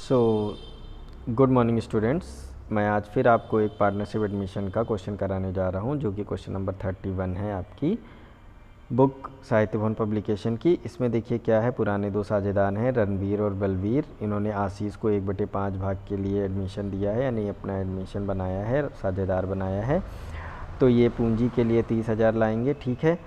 So good morning students, मैं आज फिर आपको एक पार्टनरशिप एडमिशन का क्वेश्चन कराने जा रहा हूं, जो कि क्वेश्चन नंबर 31 है आपकी बुक साहित्य भवन पब्लिकेशन की। इसमें देखिए क्या है, पुराने दो साझेदार हैं रणवीर और बलवीर। इन्होंने आशीष को 1/5 भाग के लिए एडमिशन दिया है, यानी अपना एडमिशन बनाया है, साझेदार बनाया है। तो ये पूंजी के लिए 30,000 लाएंगे, ठीक है।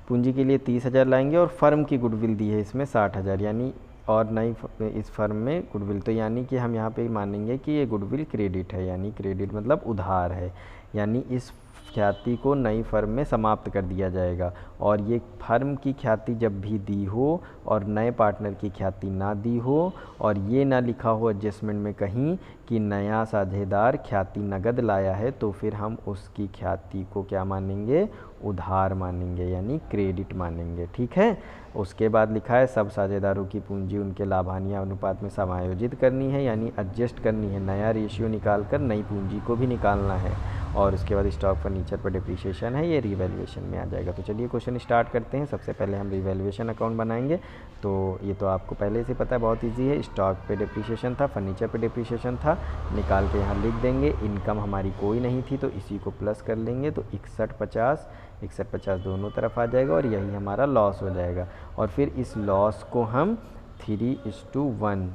पूंजी के लिए 30,000 लाएंगे और फर्म की गुडविल दी है इसमें 60,000, यानी और नई इस फर्म में गुडविल, तो यानी कि हम यहाँ पे मानेंगे कि ये गुडविल क्रेडिट है, यानी क्रेडिट मतलब उधार है, यानी इस ख्याति को नई फर्म में समाप्त कर दिया जाएगा। और ये फर्म की ख्याति जब भी दी हो और नए पार्टनर की ख्याति ना दी हो और ये ना लिखा हो एडजस्टमेंट में कहीं कि नया साझेदार ख्याति नगद लाया है, तो फिर हम उसकी ख्याति को क्या मानेंगे, उधार मानेंगे, यानी क्रेडिट मानेंगे, ठीक है। उसके बाद लिखा है सब साझेदारों की पूंजी उनके लाभान्य अनुपात में समायोजित करनी है, यानी एडजस्ट करनी है, नया रेशियो निकाल कर नई पूंजी को भी निकालना है। और उसके बाद स्टॉक फर्नीचर पर डिप्रिसिएशन है, ये रिवैल्यूएशन में आ जाएगा। तो चलिए क्वेश्चन स्टार्ट करते हैं। सबसे पहले हम रिवैल्यूएशन अकाउंट बनाएंगे, तो ये तो आपको पहले से पता है, बहुत ईजी है। स्टॉक पे डिप्रिसिएशन था, फर्नीचर पे डिप्रिसिएशन था, निकाल के यहाँ लिख देंगे। इनकम हमारी कोई नहीं थी, तो इसी को प्लस कर लेंगे, तो 6150 दोनों तरफ आ जाएगा और यही हमारा लॉस हो जाएगा। और फिर इस लॉस को हम 3:1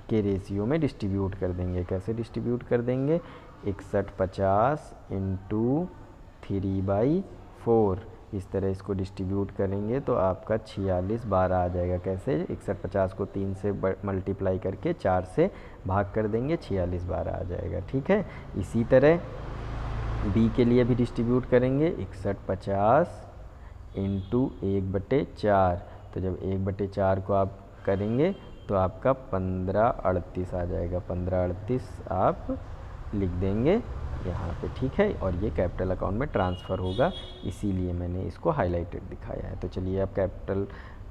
के रेशियो में डिस्ट्रीब्यूट कर देंगे। कैसे डिस्ट्रीब्यूट कर देंगे, 6150 इंटू 3/4, इस तरह इसको डिस्ट्रीब्यूट करेंगे तो आपका 46/12 आ जाएगा। कैसे, 6150 को 3 से मल्टीप्लाई करके 4 से भाग कर देंगे, 46/12 आ जाएगा, ठीक है। इसी तरह बी के लिए भी डिस्ट्रीब्यूट करेंगे, 6150 इंटू 1/4, तो जब 1/4 को आप करेंगे तो आपका 1538 आ जाएगा। 1538 आप लिख देंगे यहाँ पे, ठीक है। और ये कैपिटल अकाउंट में ट्रांसफ़र होगा, इसीलिए मैंने इसको हाईलाइटेड दिखाया है। तो चलिए अब कैपिटल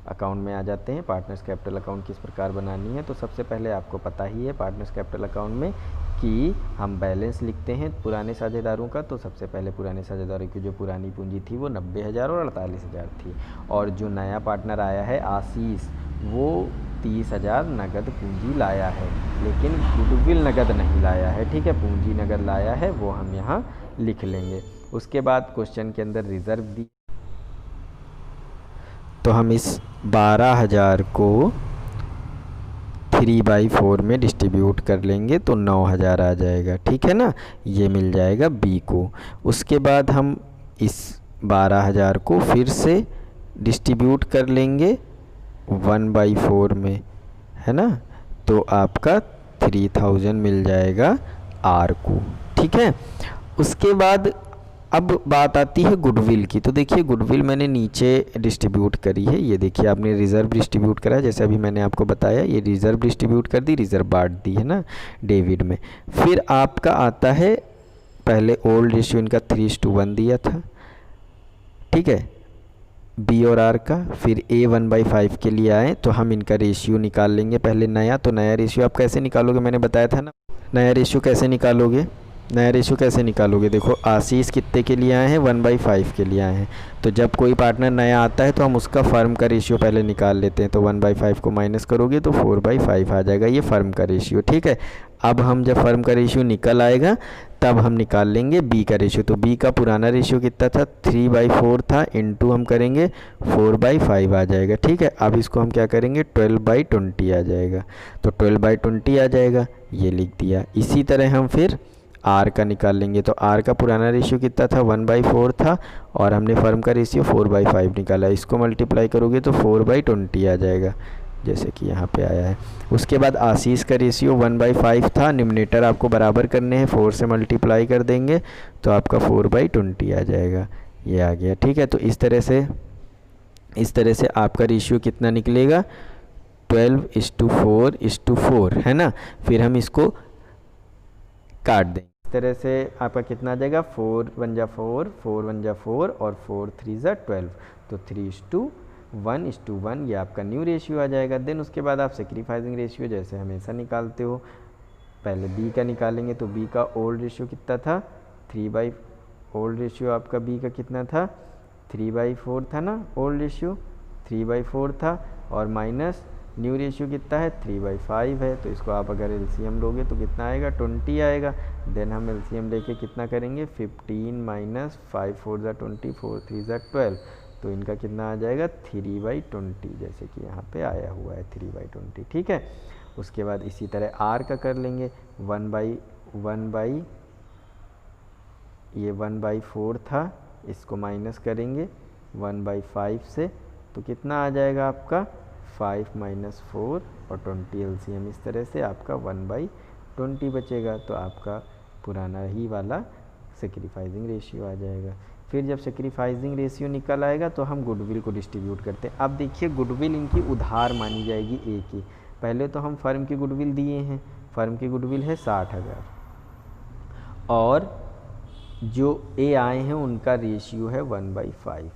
अकाउंट में आ जाते हैं। पार्टनर्स कैपिटल अकाउंट किस प्रकार बनानी है, तो सबसे पहले आपको पता ही है पार्टनर्स कैपिटल अकाउंट में कि हम बैलेंस लिखते हैं पुराने साझेदारों का। तो सबसे पहले पुराने साझेदारों की जो पुरानी पूंजी थी वो 90,000 और 48,000 थी, और जो नया पार्टनर आया है आशीष, वो 30,000 नगद पूंजी लाया है, लेकिन गुडविल नगद नहीं लाया है, ठीक है। पूंजी नगद लाया है, वो हम यहाँ लिख लेंगे। उसके बाद क्वेश्चन के अंदर रिजर्व दी, तो हम इस 12,000 को 3/4 में डिस्ट्रीब्यूट कर लेंगे तो 9,000 आ जाएगा, ठीक है ना। ये मिल जाएगा बी को। उसके बाद हम इस 12,000 को फिर से डिस्ट्रीब्यूट कर लेंगे 1/4 में, है ना, तो आपका 3000 मिल जाएगा आर को, ठीक है। उसके बाद अब बात आती है गुडविल की। तो देखिए गुडविल मैंने नीचे डिस्ट्रीब्यूट करी है, ये देखिए आपने रिज़र्व डिस्ट्रीब्यूट करा है, जैसे अभी मैंने आपको बताया, ये रिज़र्व डिस्ट्रीब्यूट कर दी, रिज़र्व बांट दी है ना डेबिट में। फिर आपका आता है, पहले ओल्ड रेशियो इनका 3:1 दिया था, ठीक है, बी और आर का। फिर ए 1/5 के लिए आए तो हम इनका रेशियो निकाल लेंगे पहले नया। तो नया रेशियो आप कैसे निकालोगे, मैंने बताया था ना, नया रेशियो कैसे निकालोगे, नया रेशियो कैसे निकालोगे। देखो आशीष कितने के लिए आए हैं, 1/5 के लिए आए हैं, तो जब कोई पार्टनर नया आता है तो हम उसका फर्म का रेशियो पहले निकाल लेते हैं। तो 1/5 को माइनस करोगे तो 4/5 आ जाएगा, ये फर्म का रेशियो, ठीक है। अब हम जब फर्म का रेशियो निकल आएगा तब हम निकाल लेंगे बी का रेशियो। तो बी का पुराना रेशियो कितना था, 3/4 था, इंटू हम करेंगे 4/5 आ जाएगा, ठीक है। अब इसको हम क्या करेंगे, 12/20 आ जाएगा, तो 12/20 आ जाएगा, ये लिख दिया। इसी तरह हम फिर आर का निकाल लेंगे। तो आर का पुराना रेशियो कितना था, 1/4 था, और हमने फर्म का रेशियो 4/5 निकाला। इसको मल्टीप्लाई करोगे तो 4/20 आ जाएगा, जैसे कि यहाँ पे आया है। उसके बाद आशीष का रेशियो 1/5 था, निम्नेटर आपको बराबर करने हैं, 4 से मल्टीप्लाई कर देंगे तो आपका 4/20 आ जाएगा, ये आ गया, ठीक है। तो इस तरह से आपका रेशियो कितना निकलेगा, 12:4:4, है ना। फिर हम इसको काट देंगे, इस तरह से आपका कितना आ जाएगा, 4 1 जा 4, 4 1 जा 4 और 4 3 जा 12, तो 3:1:1 ये आपका न्यू रेशियो आ जाएगा। देन उसके बाद आप सेक्रीफाइसिंग रेशियो जैसे हमेशा निकालते हो, पहले बी का निकालेंगे। तो बी का ओल्ड रेशियो कितना था, ओल्ड रेशियो आपका बी का कितना था, 3/4 था ना, ओल्ड रेशियो 3/4 था, और माइनस न्यू रेशियो कितना है 3/5 है, तो इसको आप अगर एलसीएम लोगे तो कितना आएगा 20 आएगा। देन हम एलसीएम लेके कितना करेंगे 15 माइनस 5 4 ज़ा 20 4 3 ज़ा 12, तो इनका कितना आ जाएगा 3/20, जैसे कि यहाँ पे आया हुआ है 3/20, ठीक है। उसके बाद इसी तरह आर का कर लेंगे 1/4 था, इसको माइनस करेंगे 1/5 से, तो कितना आ जाएगा आपका 5 माइनस 4 और 20 एलसीएम, इस तरह से आपका 1/20 बचेगा। तो आपका पुराना ही वाला सेक्रीफाइसिंग रेशियो आ जाएगा। फिर जब सेक्रीफाइसिंग रेशियो निकल आएगा तो हम गुडविल को डिस्ट्रीब्यूट करते हैं। अब देखिए गुडविल इनकी उधार मानी जाएगी ए की। पहले तो हम फर्म की गुडविल दिए हैं, फर्म की गुडविल है 60,000 और जो ए आए हैं उनका रेशियो है 1/5,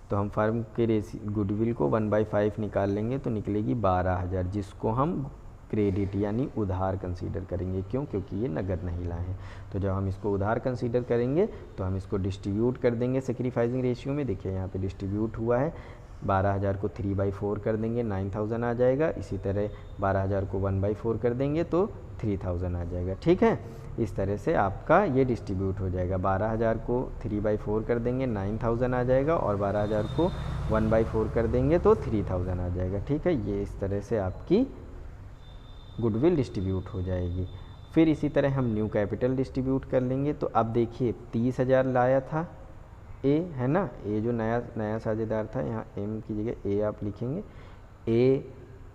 तो हम फर्म के गुडविल को 1/5 निकाल लेंगे तो निकलेगी 12,000, जिसको हम क्रेडिट यानी उधार कंसीडर करेंगे। क्यों? क्योंकि ये नगद नहीं लाए हैं। तो जब हम इसको उधार कंसीडर करेंगे तो हम इसको डिस्ट्रीब्यूट कर देंगे सेक्रीफाइसिंग रेशियो में। देखिए यहाँ पे डिस्ट्रीब्यूट हुआ है, 12,000 को 3/4 कर देंगे 9,000 आ जाएगा। इसी तरह 12,000 को 1/4 कर देंगे तो 3,000 आ जाएगा, ठीक है। इस तरह से आपका ये डिस्ट्रीब्यूट हो जाएगा। 12,000 को 3/4 कर देंगे 9,000 आ जाएगा और 12,000 को 1/4 कर देंगे तो 3,000 आ जाएगा, ठीक है। ये इस तरह से आपकी गुडविल डिस्ट्रीब्यूट हो जाएगी। फिर इसी तरह हम न्यू कैपिटल डिस्ट्रीब्यूट कर लेंगे। तो अब देखिए 30,000 लाया था ए, है ना, ए जो नया साझेदार था, यहाँ एम की जगह ए आप लिखेंगे। ए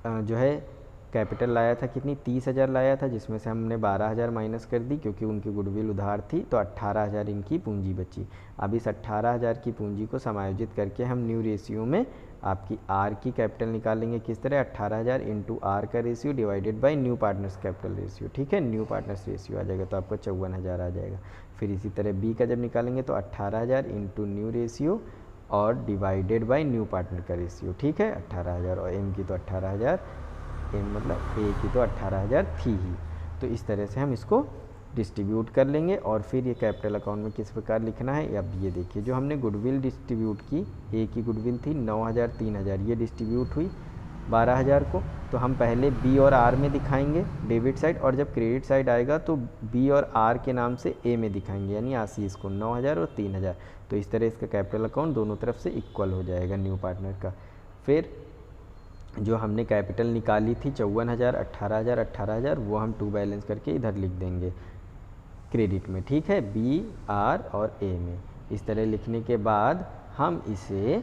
जो है कैपिटल लाया था कितनी 30,000 लाया था, जिसमें से हमने 12,000 माइनस कर दी क्योंकि उनकी गुडविल उधार थी, तो 18,000 इनकी पूंजी बची। अब इस 18,000 की पूंजी को समायोजित करके हम न्यू रेशियो में आपकी आर की कैपिटल निकालेंगे। किस तरह 18,000 इंटू आर का ratio divided by new partners capital ratio, ठीक है। न्यू पार्टनर्स रेशियो आ जाएगा तो आपको 54,000 आ जाएगा। फिर इसी तरह बी का जब निकालेंगे तो 18,000 इंटू न्यू रेशियो और डिवाइडेड बाय न्यू पार्टनर का रेशियो, ठीक है, 18,000। और एम की तो 18,000, एम मतलब ए की तो 18,000 थी ही। तो इस तरह से हम इसको डिस्ट्रीब्यूट कर लेंगे। और फिर ये कैपिटल अकाउंट में किस प्रकार लिखना है, अब ये देखिए जो हमने गुडविल डिस्ट्रीब्यूट की, ए की गुडविल थी 9,000 3,000, ये डिस्ट्रीब्यूट हुई 12,000 को। तो हम पहले बी और आर में दिखाएंगे डेबिट साइड, और जब क्रेडिट साइड आएगा तो बी और आर के नाम से ए में दिखाएंगे, यानी आशीष को 9,000 और 3,000। तो इस तरह इसका कैपिटल अकाउंट दोनों तरफ से इक्वल हो जाएगा न्यू पार्टनर का। फिर जो हमने कैपिटल निकाली थी 54,000 18,000 18,000, वो हम टू बैलेंस करके इधर लिख देंगे क्रेडिट में, ठीक है, बी आर और ए में। इस तरह लिखने के बाद हम इसे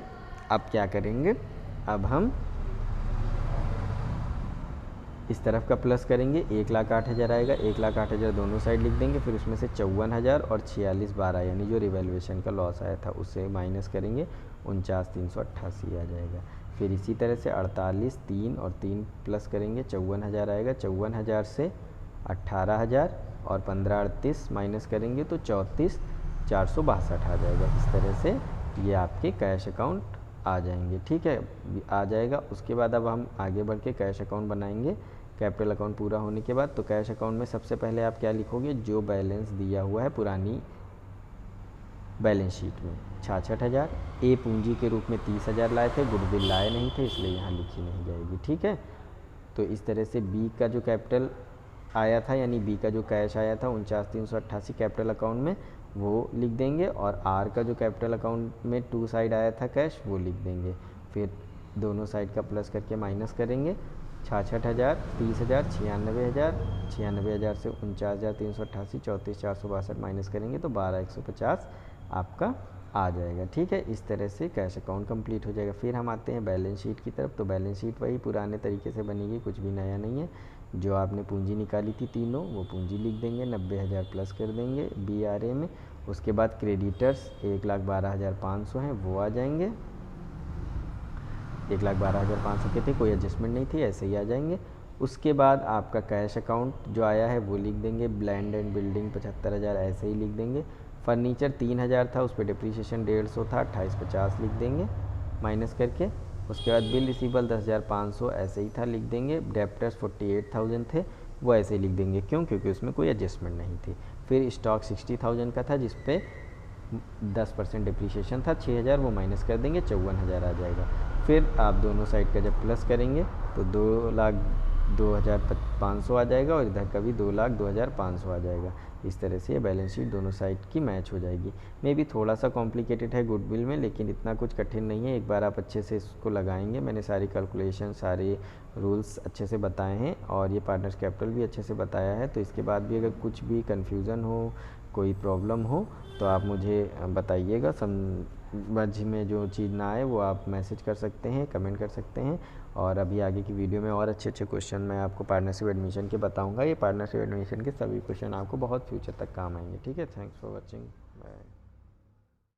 अब क्या करेंगे, अब हम इस तरफ का प्लस करेंगे, 1,08,000 आएगा, 1,08,000 दोनों साइड लिख देंगे। फिर उसमें से 54,000 और 4612 यानी जो रिवैल्यूएशन का लॉस आया था उससे माइनस करेंगे, 49,388 आ जाएगा। फिर इसी तरह से 48 3 और 3 प्लस करेंगे, 54,000 आएगा, 54,000 से 18,000 और 1538 माइनस करेंगे तो 34,462 आ जाएगा। इस तरह से ये आपके कैश अकाउंट आ जाएंगे, ठीक है, आ जाएगा। उसके बाद अब हम आगे बढ़ के कैश अकाउंट बनाएंगे कैपिटल अकाउंट पूरा होने के बाद। तो कैश अकाउंट में सबसे पहले आप क्या लिखोगे, जो बैलेंस दिया हुआ है पुरानी बैलेंस शीट में 66,000, ए पूंजी के रूप में 30,000 लाए थे, गुडविल लाए नहीं थे इसलिए यहाँ लिखी नहीं जाएगी, ठीक है। तो इस तरह से बी का जो कैपिटल आया था यानी बी का जो कैश आया था 49,388 कैपिटल अकाउंट में वो लिख देंगे, और आर का जो कैपिटल अकाउंट में टू साइड आया था कैश वो लिख देंगे। फिर दोनों साइड का प्लस करके माइनस करेंगे, 66,000 30,000 96,000, 96,000 से 49,388 34,462 माइनस करेंगे तो 12,150 आपका आ जाएगा, ठीक है। इस तरह से कैश अकाउंट कंप्लीट हो जाएगा। फिर हम आते हैं बैलेंस शीट की तरफ। तो बैलेंस शीट वही पुराने तरीके से बनेगी, कुछ भी नया नहीं है। जो आपने पूंजी निकाली थी तीनों वो पूंजी लिख देंगे, 90,000 प्लस कर देंगे बी आर ए में। उसके बाद क्रेडिटर्स 1,12,500 हैं वो आ जाएंगे, 1,12,500 के थे, कोई एडजस्टमेंट नहीं थी, ऐसे ही आ जाएंगे। उसके बाद आपका कैश अकाउंट जो आया है वो लिख देंगे, लैंड एंड बिल्डिंग 75,000 ऐसे ही लिख देंगे। फर्नीचर 3,000 था, उस पर डिप्रीशिएशन 150 था, 2850 लिख देंगे माइनस करके। उसके बाद बिल रिसीबल 10,500 ऐसे ही था, लिख देंगे। डेप्टर्स 48,000 थे, वो ऐसे ही लिख देंगे, क्यों, क्योंकि उसमें कोई एडजस्टमेंट नहीं थी। फिर स्टॉक 60,000 का था, जिस पे 10% डिप्रीशिएशन था, 6,000 वो माइनस कर देंगे, 54,000 आ जाएगा। फिर आप दोनों साइड का जब प्लस करेंगे तो 2,02,500 आ जाएगा और इधर का भी 2,02,500 आ जाएगा। इस तरह से ये बैलेंस शीट दोनों साइड की मैच हो जाएगी। मे भी थोड़ा सा कॉम्प्लिकेटेड है गुडविल में, लेकिन इतना कुछ कठिन नहीं है। एक बार आप अच्छे से इसको लगाएंगे, मैंने सारी कैलकुलेशन, सारे रूल्स अच्छे से बताए हैं और ये पार्टनर्स कैपिटल भी अच्छे से बताया है। तो इसके बाद भी अगर कुछ भी कन्फ्यूज़न हो, कोई प्रॉब्लम हो, तो आप मुझे बताइएगा। समझ में जो चीज़ ना आए वो आप मैसेज कर सकते हैं, कमेंट कर सकते हैं। और अभी आगे की वीडियो में और अच्छे अच्छे क्वेश्चन मैं आपको पार्टनरशिप एडमिशन के बताऊंगा। ये पार्टनरशिप एडमिशन के सभी क्वेश्चन आपको बहुत फ्यूचर तक काम आएंगे। ठीक है, थैंक्स फॉर वॉचिंग, बाय।